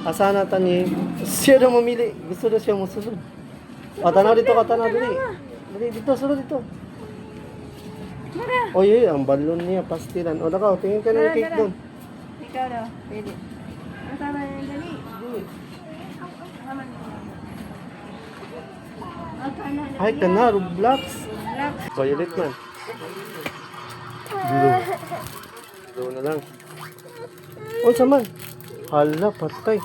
Asa na tani? Siya na mamili. Gusto na siya musunod. O, tanaw dito ka, tanaw dito. Dali, dito, sunod dito. O, ang balon niya, pastilan. O, nakaw, tingin ka ng cake doon. Ikaw daw, pwede. Kasama na yung dali. Ay, ka na, Roblox. Violet man. Blue. Blue na lang. O, saman. Hala, patay.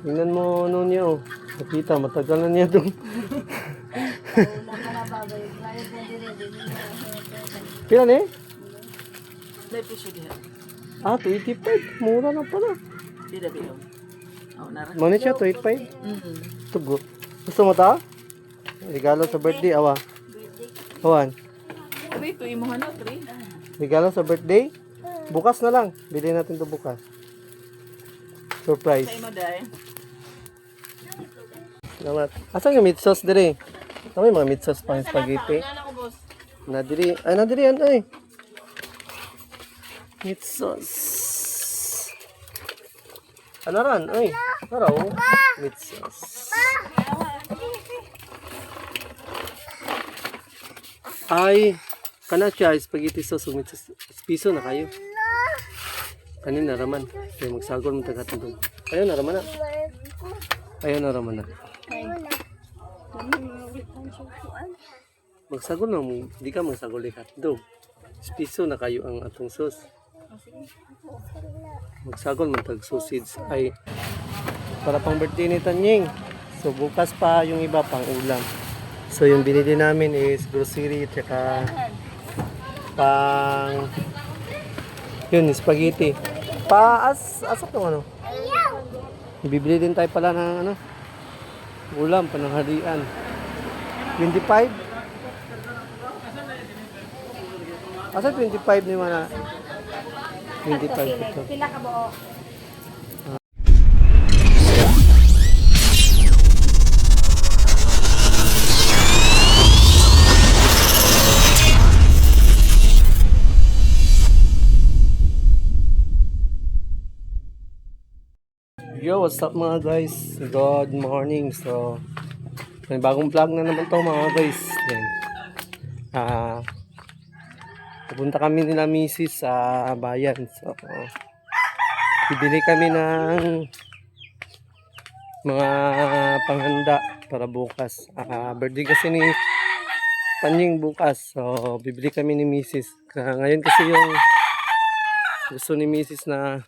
Tingnan mo ano niya, oh. Nakita, matagal na niya doon. Pila na eh? Ah, 25. Mura na pala. Muna siya, 25? Tugo. Gusto mo ta? Regalo sa birthday, awa. Awan. Regalo sa birthday? Bukas na lang. Bili natin to bukas. Surprise. Salamat. Asan yung meat sauce dire? May mga meat sauce pang spaghetti. Nadiri. Ay, nadiri yan ay. Meat sauce. Ano ran? Ay, araw. Meat sauce. Ay, kana siya, spaghetti sauce, meat sauce. Piso na kayo. Kanina raman. Kaya magsagol mo tagatong doon. Ayaw na raman na. Ayaw na raman na. Magsagol na mo. Di ka magsagol di hotdog. Piso na kayo ang atong sauce. Magsagol man tag sausage. Ay, para pang birthday ni Tanying. So bukas pa yung iba pang ulam. So yung binili namin is grocery tsaka pang yun, spaghetti. Asap ng ano? Bibili din tayo pala ng ano? Ulam, pananghalian. 25? Asa 25 ni Mana? 25 ito. Pila ka buo? Yo, what's up mga guys? Good morning. So, may bagong vlog na naman to mga guys. Then, pupunta kami nila misis sa bayan. So, bibili kami ng mga panghanda para bukas. Birthday kasi ni Tanying bukas. So, bibili kami ni misis. Ngayon kasi yung gusto ni misis na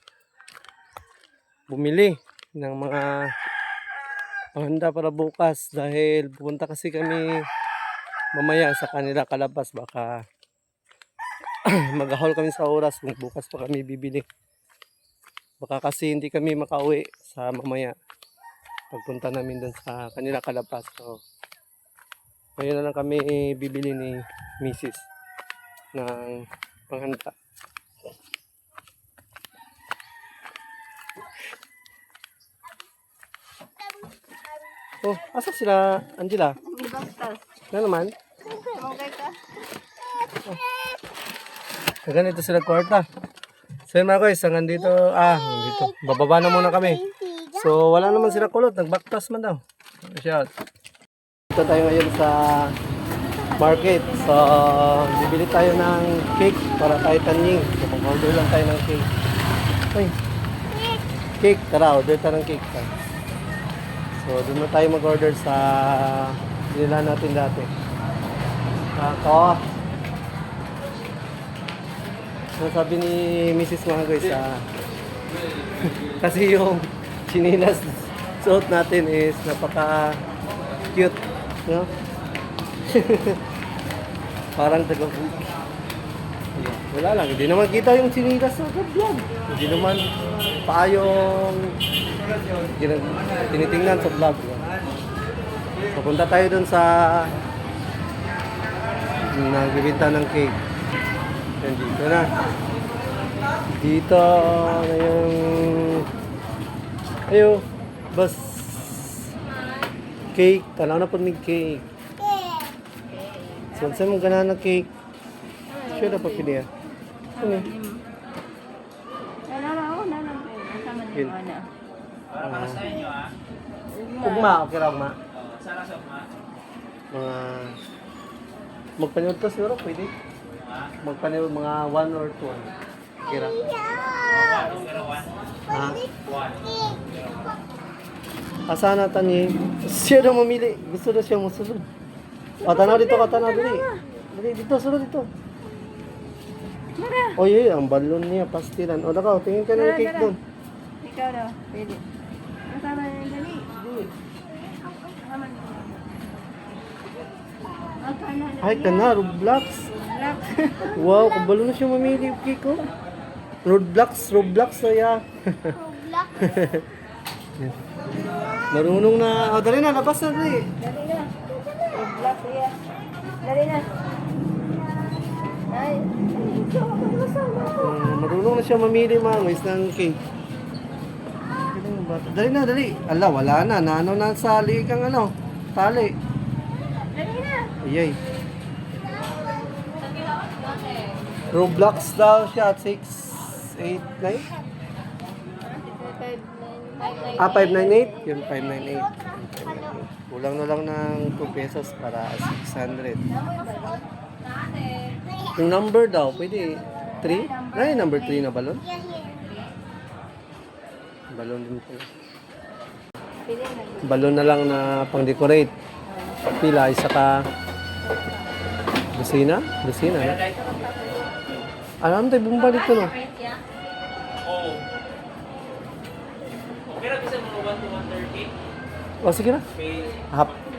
bumili ng mga panghanda para bukas dahil pupunta kasi kami mamaya sa kanila Kalabas, baka mag-haul kami sa oras kung bukas pa kami bibili, baka kasi hindi kami makauwi sa mamaya pagpunta namin dun sa kanila Kalabas. So ngayon na lang kami bibili ni Mrs. ng panghanda. Oh, asa sila, Angela? Na naman? Oh. Ganito sila kwarta. So yun mga guys, hanggang dito, dito. Bababa na muna kami. So wala naman sila kulot, nagbaktas man daw. Shout. Dito tayo ngayon sa market. So bibili tayo ng cake para tayo Tanying. So mag-order lang tayo ng cake. Uy, cake, tara, order tayo ng cake. So, doon na tayo mag-order sa nila natin dati. Ito. So, sabi ni Mrs. mga guys, kasi yung chinilas suot natin is napaka-cute. No? Parang taga-buki. Wala lang, hindi naman kita yung chinilas sa vlog. Hindi naman paayong tinitingnan sa vlog. So punta tayo dun sa nagbibinta ng cake. Yan, dito na. Dito na yung ayo, bus cake. Tanaw na po may cake. So saan mong ganahan ng cake? Sure na pa pili. Ano? Chicken. Ano? Ugma, okay ra ugma. Mga magpanood to siguro, pwede. Magpanood mga 1 or 2. Okay ra. Ha? Asa na tani? Siya na mamili. Gusto na siya musunod. O, tanaw dito ka, tanaw dali. Dali, dito, sunod dito. Tara. Oy, ang balon niya, pastilan. O, nakaw, tingin ka ng cake doon. Ikaw daw. Pwede. Ano tama na yung dali? Haman. Ay, kana, Roblox. Black. Wow, kabalo na siya mamili yung cake ko. Roblox na ya. Marunong na. O, dali na, labas na, dali. Dali na. Black, yeah. Dali na. Ay. Ikaw, magmasama. Marunong na siya mamili, mangis ng cake. Galing ng bata. Dali na, dali. Ala, wala na. Naano na sa liig ang ano, tali. Dali na. Ayay. Roblox daw siya at 6, 8, 9? 598? Yun, 598. Kulang na lang ng 2 pesos para 600. Yung number daw, pwede 3? Ay, number 3 na balon? Balon din po. Pili na. Balon na lang na pang-decorate. Pila, isa ka... Busina? Busina, no? Alam tayo, bumba dito, no? Oo. Okay ra bisa mo 1 to 130. O, sige na. Kay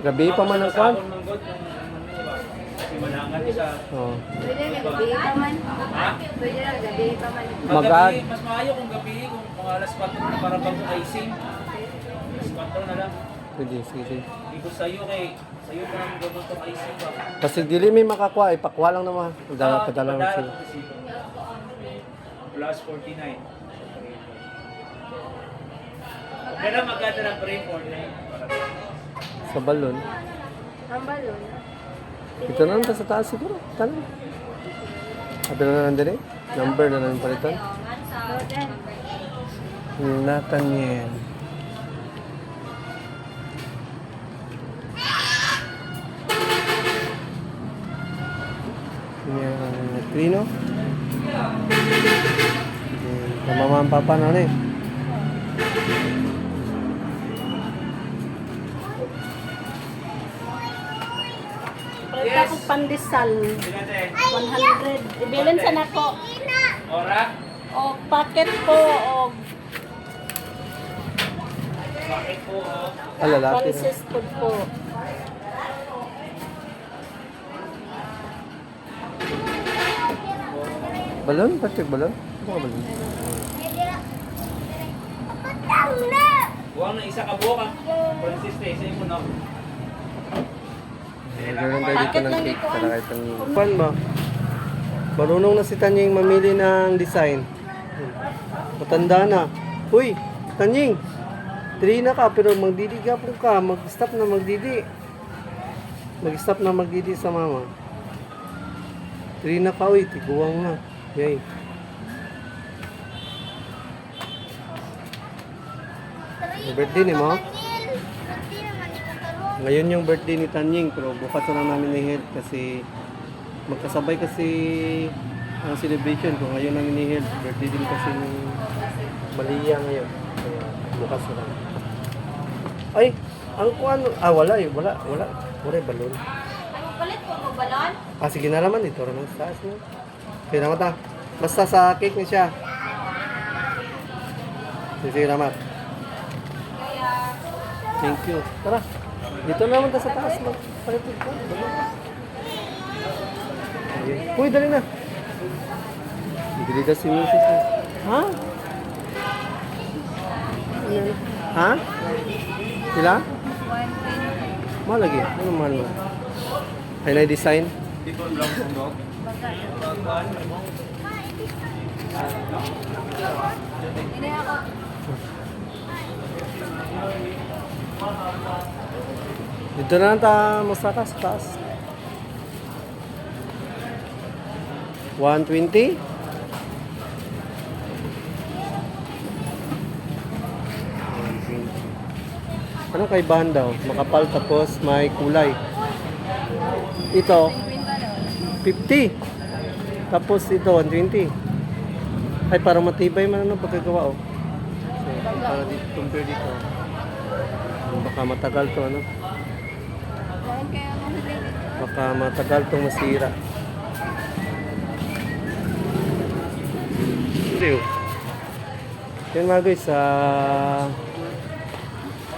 Gabi pa man ang kwan. man god kung ano ba. Si malangan isa. Oh. Pwede na gabi pa man. Ha? Pwede na gabi pa man. Mag-add. Mas maayo kung gabi kung mga alas 4 na para bago icing. Alas 4 na lang. Pwede, sige. Iko sayo kay sayo pa ang gabon tong icing ba. Kasi dili may makakuha, ipakwa lang naman. Padala lang sila. Plus 49. Pero maganda ng frame 49. Sa balon. Ang balon. Ito na lang sa taas siguro. Tanong. Sabi na lang din eh. Number na lang palitan. Nathaniel. Yan, Trino. Mama ang papa na rin. Palit ako pandesal. 100. Ibilin sa nako. Ora? O packet po o Bakit po? Lalaki na. prices food po. Balon? Patik balon? Ano ka balon? Buwang na isa ka buwak ah. Francis na isa mo na. Nagkaroon tayo dito ng cake para kahit ang... Pan ba? Marunong na si Tanying mamili ng design. Matanda na. Uy, Tanying! 3 na ka pero magdidi ka po ka. Mag-stop na magdidi. Mag-stop na magdidi sa mama. 3 na ka, uy. Tiguwang na. Yay. Birthday ni mo? Ngayon yung birthday ni Tanying pero bukas na lang namin ni-held kasi magkasabay kasi ang celebration ko ngayon namin ni-held. Birthday din kasi ni Malia ngayon. Kaya bukas na lang. Ay, ang kuan, wala eh, wala yung balon. Palit po mo balon? Sige na naman, ito naman sa taas mo. Kaya naman ta, basta sa cake niya siya. Sige naman. Thank you. Tara. Dito naman ta sa taas. Magpalitid ka. Uy, dali na. Bili ka si Mrs. Ha? Ha? Sila? 120. Mahal lagi. Ano mahal mo? Ay na design? Hindi ako. Dito na lang ta masaka sa taas. 120? Anong kaibahan daw? Makapal tapos may kulay. Ito, 50. Tapos ito, 120. Ay, parang matibay man ano pagkagawa, oh. So, para dito, compare dito. Baka matagal to, ano? Dahil kaya mo dito. Baka matagal tong masira. Ito. Yan mga guys,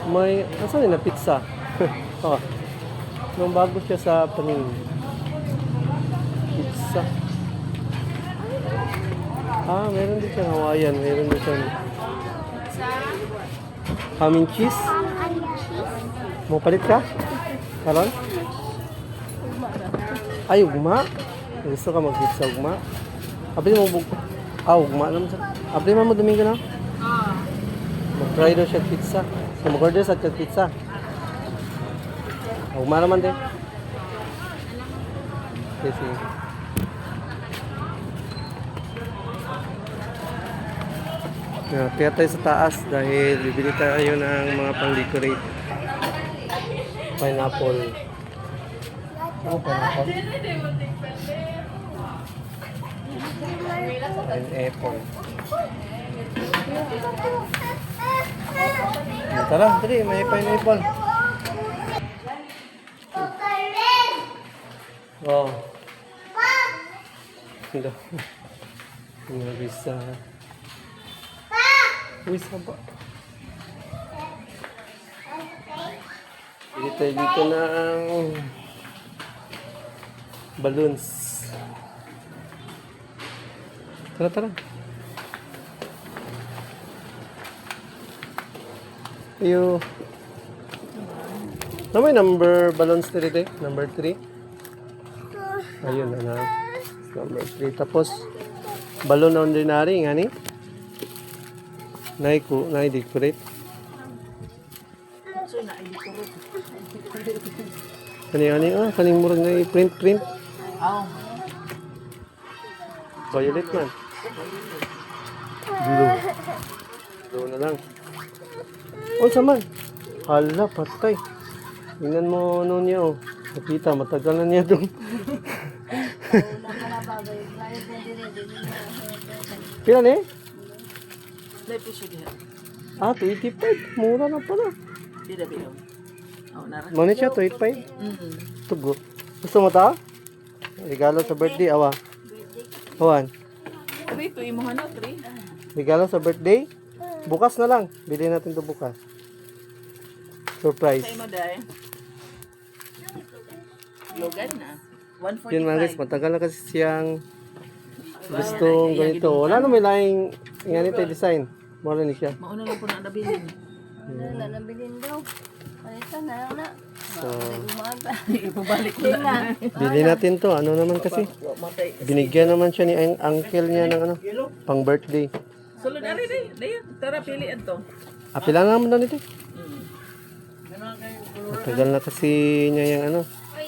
may, asan na pizza? Oh, nung bago siya sa paningin. Pizza. Ah, meron din siyang Hawaiian, meron din siyang ham and cheese. Mau palit ka? Karon? Ay, ugma. Gusto ka mag-pizza ugma? Abli mo bug. Ah, ugma naman sa. Abli mo Domingo na? Mag-try daw siya pizza. So, mag-order sa pizza. Ugma naman din. Okay, sige. Kaya tayo sa taas dahil bibili tayo ng mga pang-decorate. Pineapple. Oh, pineapple. Pineapple. Tara, dali, may pineapple. Wow. Ito. Mga bisa. Uy, saba. Bili tayo dito ng balloons. Tara, tara. Ayo. Ano may number balloons dito? Number 3. Ayun na. Number 3. Tapos, balloon ordinary, nga ni? Na-decorate. Kani-ani, kaning murag na i-print. Violet man. Blue na lang. O, saman. Hala, patay. Tingnan mo ano niya, oh. Nakita, matagal na niya doon. Pila na eh? Ah, 25. Mura na pala. Muna siya, 25. Tugo. Gusto mo ta? Regalo sa birthday, awa. Awan. 3 to imo hano 3. Regalo sa birthday? Bukas na lang. Bili natin to bukas. Surprise. Sa imo dai. Logan na. 145. Yun mga guys, matagal na kasi siyang gustong ganito. Wala na may laing ganito design. Mura ni siya. Mauna lang po na nabilin. Na nabilin daw. Palitan na lang na. So, Ipabalik ko na. bili natin to. Ano naman kasi? Binigyan naman siya ni uncle niya ng ano, pang birthday. Sulod ari day. Tara pilian to. Apila na naman daw nito. Matagal na kasi niya yung ano,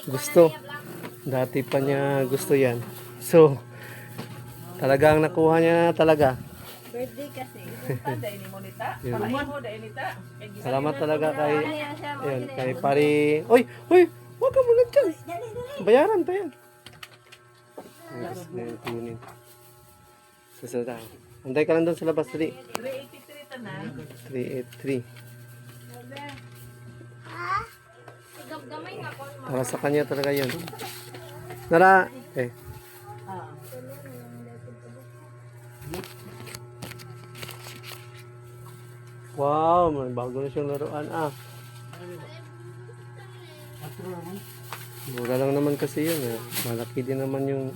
gusto. Dati pa niya gusto yan. So, talagang nakuha niya na talaga. Birthday kasi. Dai ni monita. Yun. Para mo dai nita. Salamat talaga kay, ayun, kay pari. Oy, huwag ka muna dyan. Bayaran pa yan. Yes, ngayon kunin. Susunod ako. Antay ka lang doon sa labas, dali. 383 tanan. 383. Para sa kanya talaga yun. Nara, Wow, may bago na siyang laruan. Mura lang naman kasi yun. Malaki din naman yung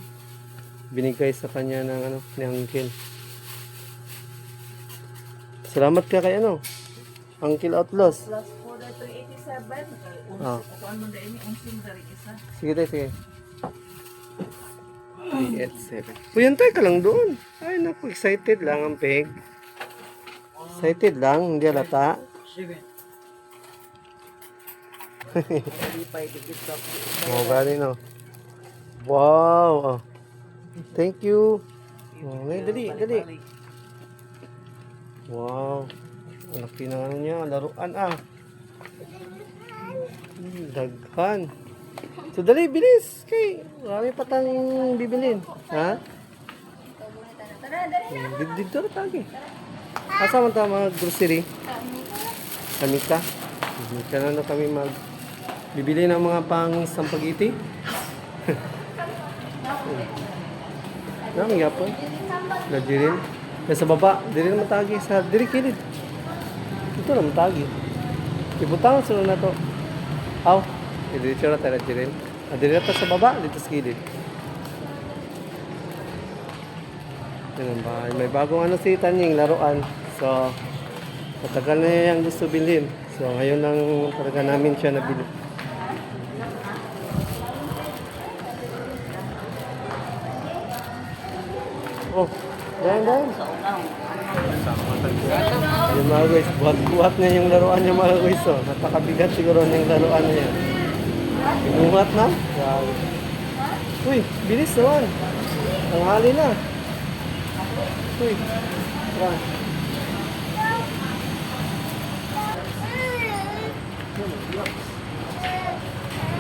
binigay sa kanya ng ano, ni Uncle. Salamat ka kay ano, Uncle Outlaws. Plus 4 dai 387. Kuan mo dai ni unsin dari isa. Sige tayo, sige. 387. Puyantay ka lang doon. Ay naku, excited lang ang peg. Excited lang, hindi alata. Oh, gani no. Wow. Oh. Thank you. Oh, ngayon, dali. Wow. Ang laki na ano niya, laruan Daghan. So dali, bilis. Kay, marami pa tayong bibilin. Ha? Tara, dali. Dito na tagi. Asa man tayo mga grocery? Kami ka. Kaya na kami bibili ng mga pang sampagiti. Marami yapon. Lagi rin. Kaya sa baba, diri naman tagi. Sa diri kilid. Ito naman tagi. Ibutang sila na to. Aw, dito na tayo diri. Diri na to sa baba, dito sa kilid. Yan ba? May bagong ano si Tanying, laruan. So, matagal na niya ang gusto bilhin. So, ngayon lang talaga namin siya nabili. Oh, dahan. Yung mga guys, buhat-buhat na yung laruan niya mga guys. So, napakabigat siguro na yung laruan niya. Inuhat na? Grabe. Uy, bilis naman. Ang hali na. Uy, tara.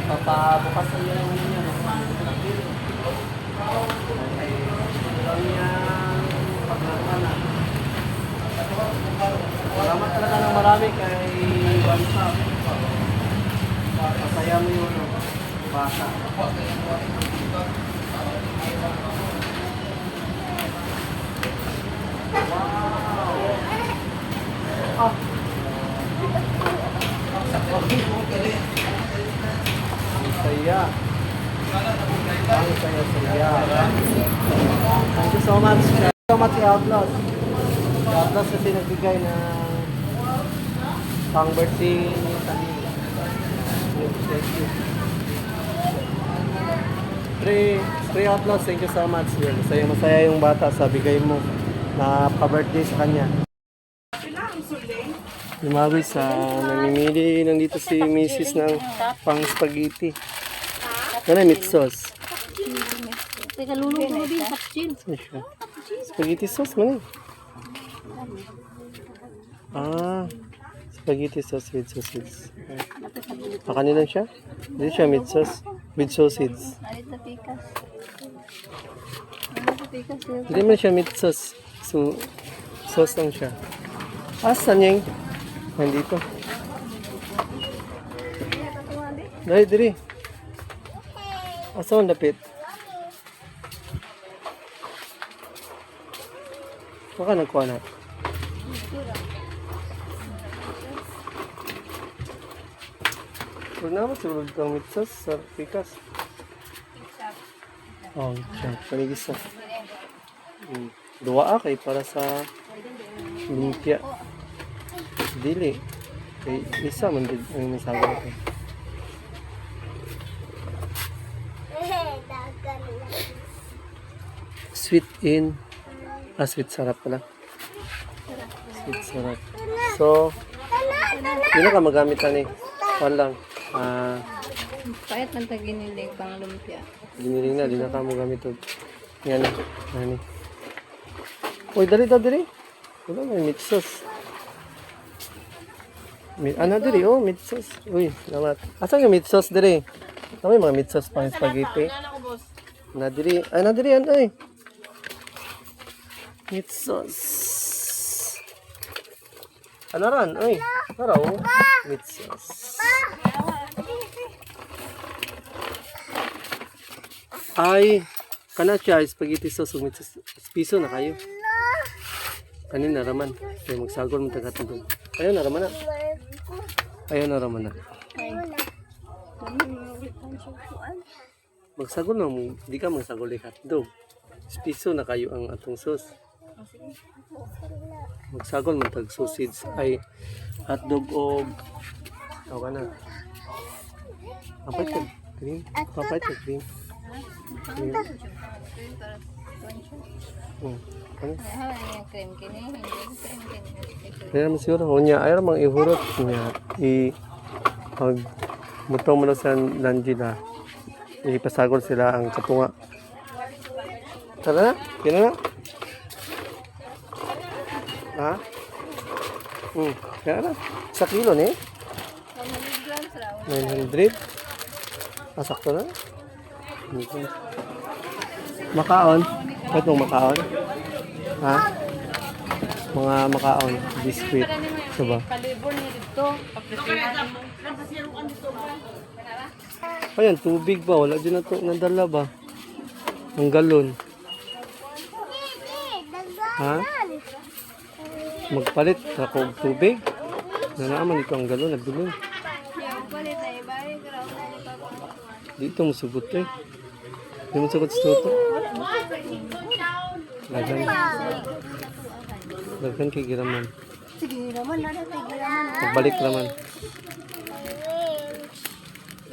Papabukas na yun ang niya. Salamat talaga ng marami kay Bansa. Masaya mo yung bata. Ang saya. Ang saya. Thank you so much. Thank you so much kay Outlaws. Kay Outlaws kasi nagbigay ng pang birthday ni Tanil. Thank you. Three Outlaws, thank you so much. Masaya yung bata sa bigay mo na pa-birthday sa kanya. Yung mga guys, namimili nandito si Mrs. ng pang spaghetti. Ano meat sauce? Teka, luluto mo din, kapsin. Ano siya? Spaghetti sauce man eh. Spaghetti sauce with sausage. Kanina siya? Hindi siya meat sauce with sausage. Alit na pikas. Alit na pikas. Hindi man siya meat sauce. So, sauce lang siya. Asan yung? Nandito. Dali, dali. Asa ang dapit? Baka nagkuha na. Huwag naman sulod kang meat sauce sa pikas. Oh, siya. Panigisa. Dua kay para sa lumpia. Dili. Kay isa man din ang masawa ko. Sweet in. Sweet sarap pala. Sweet sarap. So, yun na ka magamit na ni. Kuhan lang. Pahit man tag giniling pang lumpia. Giniling na. Di na ka magamit ito. Yan na. Yan. Uy, dali. Wala may meat sauce. Ano diri? Oh, meat sauce. Uy, salamat. Asan yung meat sauce diri? Ano yung mga meat sauce pang spaghetti? Nadiri. Ay, nadiri yan. Ay. Meat sauce. Ano ran? Ay. Araw. Meat sauce. Ay. Kana siya. Spaghetti sauce. Meat sauce. Piso na kayo. Kanina raman. Kaya magsagol mo tagatulong. Ayaw na raman na. Ayaw na raman na. Magsagol na mo. Di ka magsagol ikat. Do. Piso na kayo ang atong sauce. Magsagol man tag sausage ay hotdog o ka na. Papait ka cream. Papait ka cream. Cream. Ano? Yung cream kini, hindi cream kini. Kaya naman siguro, hunya, ayaw namang ihurot niya. Pag mutong mo na sa landila, ipasagol sila ang katunga. Tara na, kina na. Ha? Kaya na. 1 kilo ni? 900. Sakto na. Makaon. Ba't mong makaon? Ha? Mga makaon. Biscuit. Ito ba? Kalibor niya dito. Ayan, tubig ba? Wala din na ito. Nadala ba? Ang galon. Ha? Magpalit ako og tubig. Nanaman ito ang galon. Nagdulon. Dito mo sugot eh. Dito mo sugot sa tuto. Lagan. Lagan kay giraman. Sige naman, nada, sige naman. Pagbalik naman.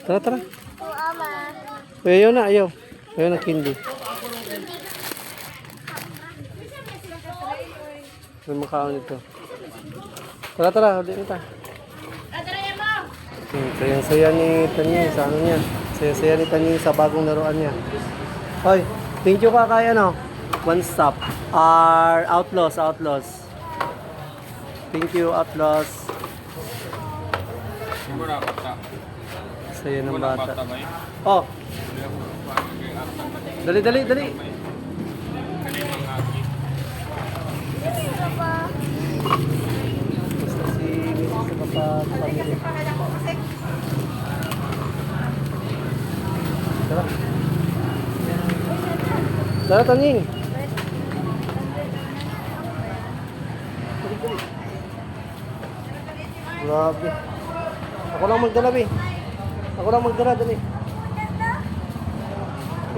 Tara, tara. Uy, ayaw na, ayaw. Ayaw na kindi. May makaon ito. Tara, tara. Ulit na ta. Sayang-saya ni Tanya sa ano niya. Saya-saya ni Tanya sa bagong laruan niya. Hoy, thank you ka kay ano. One stop. Our outlaws, outlaws. Thank you, outlaws. Saya ng bata. Oh. Dali, dali, dali. Basta si Mrs. sa pamilya. Tara. Tara, Tanying. Grabe. Ako lang magdala, be. Ako lang magdala, dali.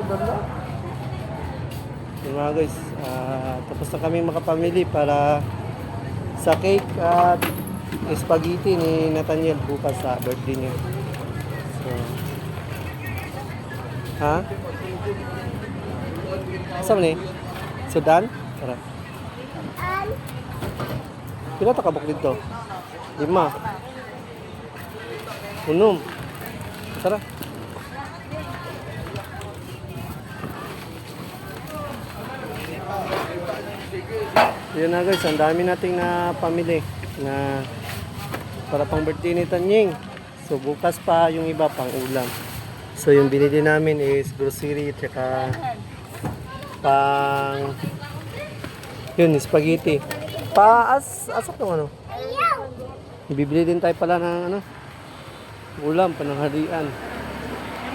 Dala. Yun mga guys, tapos na kami makapamili para sa cake at spaghetti ni Nathaniel bukas sa birthday niya. So, ha? Saan ni? Sudan? Tara. Pila ta kabuk dito? 5. Unom. Tara. Yun na guys, ang dami nating na pamili na para pang birthday ni Tanying. So bukas pa yung iba pang ulam. So yung binili namin is grocery tsaka pang yun, spaghetti. Asak ng ano? Bibili din tayo pala ng ano? Ulam, pananghalian.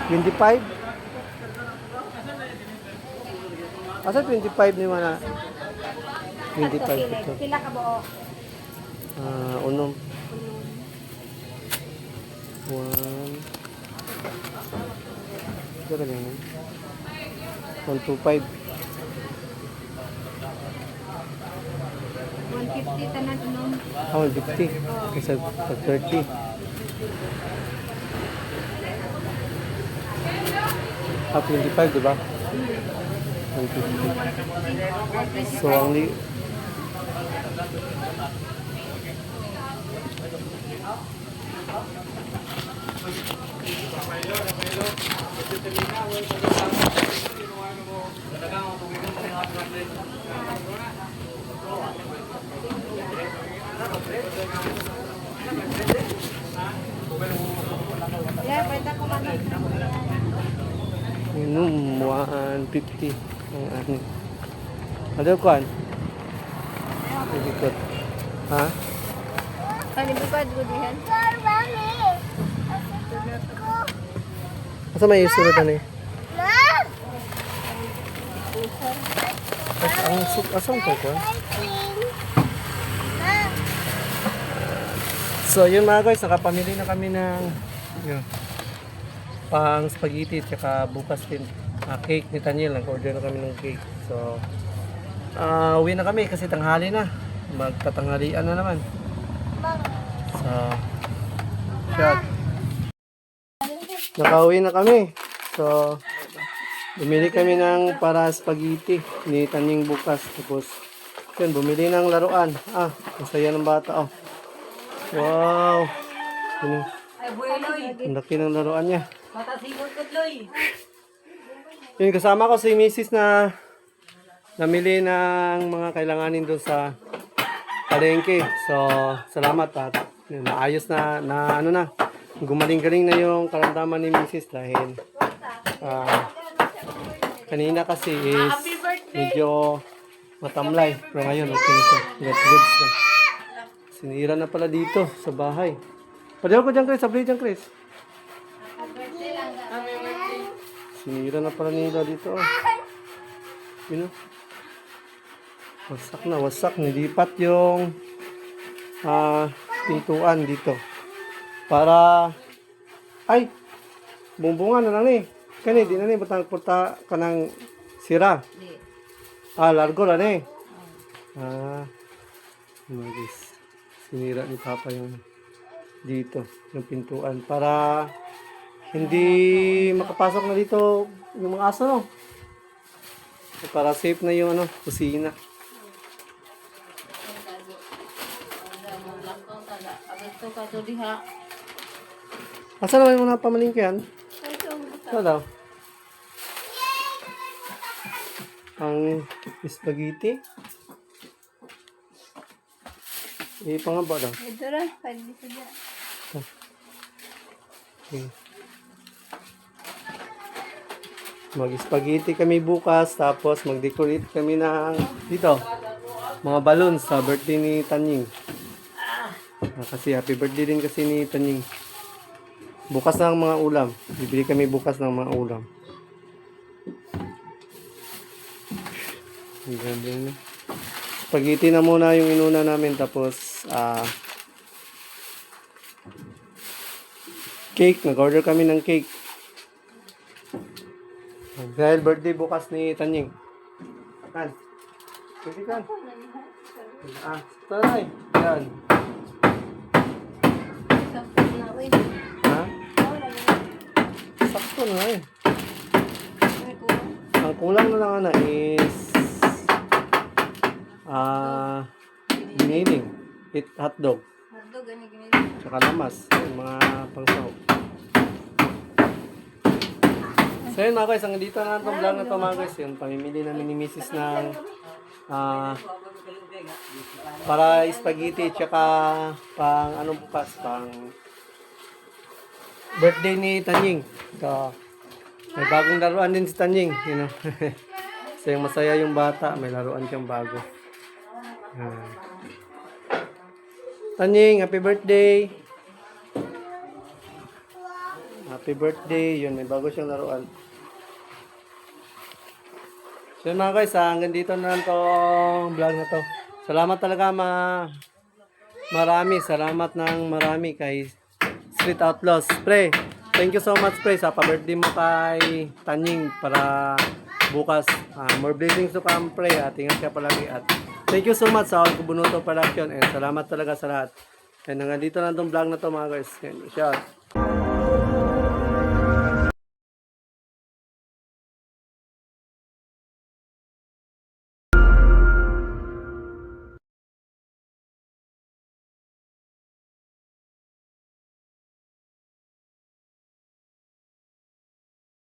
25? Asa 25 ni mana? 25 ito. Pila ka buo? Unom. 1. Ito ka lang. 125. 150 tanan unom. 150. Kasi 30. Ah, 25, diba? 150. So, ang Yeah, pwede ko man. minum 150 ang ano. Ano kuan? Ikot. Ha? Ano ba pa diyan? Asa may isulot ani? Ang asam to kuan? So yun mga guys, nakapamili na kami ng yun, pang spaghetti tsaka bukas din cake ni Tanyel. Nag-order na kami ng cake. So uwi na kami kasi tanghali na. Magtatanghalian na naman. So shot. Nakauwi na kami. So bumili kami ng para spaghetti ni Tanying bukas. Tapos yun, bumili ng laruan. Masaya ng bata. Oh. Wow. Yun, ang laki ng laruan niya. Yun, kasama ko si Mrs. na namili ng mga kailanganin doon sa palengke. So, salamat at yun, naayos na ano na. gumaling-galing na yung karamdaman ni Mrs. dahil kanina kasi is medyo matamlay. Pero ngayon, okay na siya. Goods na. Sinira na pala dito sa bahay. Padiyaw ko dyan, Chris. Sabli dyan, Chris. Sinira na pala nila dito. Yun o. Wasak na, wasak. Nilipat yung pintuan dito. Para, ay, bumbungan na lang eh. Kani, di na ni, butang puta ka ng sira. Largo lang eh. Magis. Sinira ni Papa yung dito, yung pintuan. Para hindi makapasok na dito yung mga aso, no? Para safe na yung kusina. Asa naman yung mga pamalingkihan? Ito daw. Ang spaghetti. Pangaba daw. Ito ra, pwede sa dyan. Okay. Mag-spaghetti kami bukas, tapos mag-decorate kami ng dito, mga balloons sa birthday ni Tanying. Kasi happy birthday din kasi ni Tanying. Bukas na ang mga ulam. Bibili kami bukas ng mga ulam. Ganyan. Spaghetti na muna yung inuna namin, tapos cake. Nag-order kami ng cake. Dahil birthday bukas ni Tanying. Kan? Pwede kan? Taray. Yan. Sakto na, wait. Ha? Sakto na eh. Ang kulang na lang is giniling. Hotdog. Hotdog, gani gani. Tsaka lamas. Yung mga pangsaw. So yun mga guys, hanggang dito na itong vlog na ito mga guys. Yung pamimili namin ni Mrs. ng para spaghetti tsaka pang bukas, pang birthday ni Tanying. So, may bagong laruan din si Tanying, you know. So yung masaya yung bata, may laruan siyang bago. Tanying, happy birthday! Happy birthday! Yun, may bago siyang laruan. So yun mga guys, hanggang dito na lang itong vlog na to. Salamat talaga marami. Salamat ng marami kay Street Outlaws. Pre, thank you so much pre sa pa-birthday mo kay Tanying para bukas. More blessings to come pre at ingat ka palagi. At thank you so much sa Kubunuto Production and salamat talaga sa lahat. And hanggang dito na itong vlog na to mga guys. Shout out.